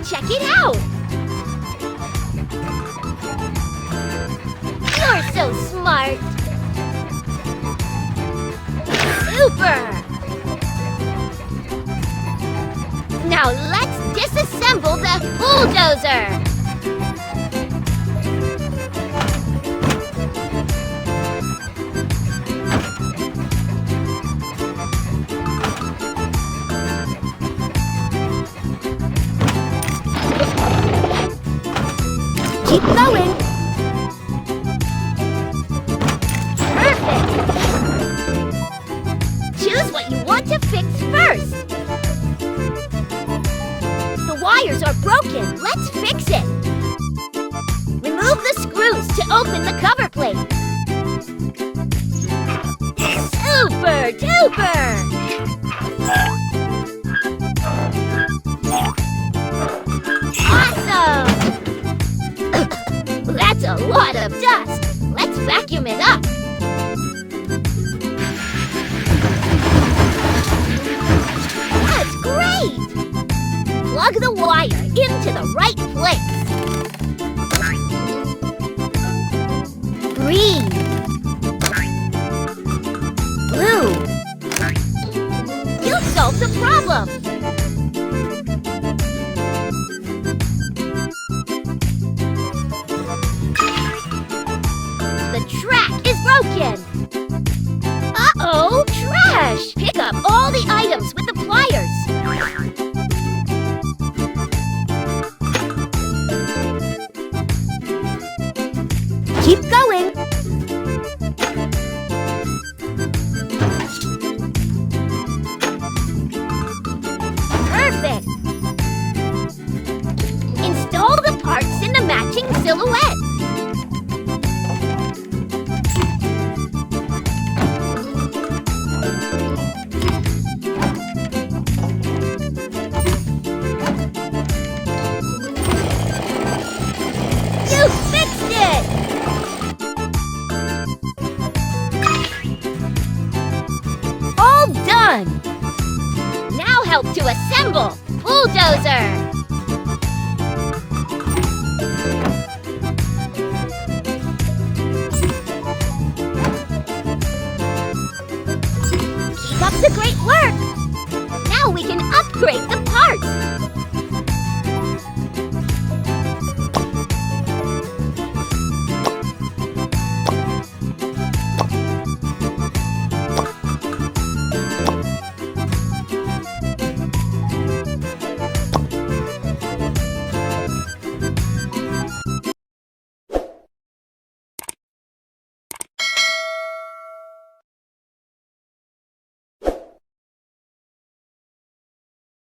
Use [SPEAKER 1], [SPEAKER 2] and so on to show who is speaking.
[SPEAKER 1] Check it out! You're so smart! Super! Now let's disassemble the bulldozer! Keep going! Perfect! Choose what you want to fix first! The wires are broken. Let's fix it! Remove the screws to open the cover plate. Super duper! Awesome! That's a lot of dust. Let's vacuum it up. That's great! Plug the wire into the right place. Green. Blue. You solved the problem. The track is broken. Uh-oh, trash! Pick up all the items with the pliers. Keep going. Perfect. Install the parts in the matching silhouette. You fixed it! All done! Now help to assemble Bulldozer! Keep up the great work! Now we can upgrade the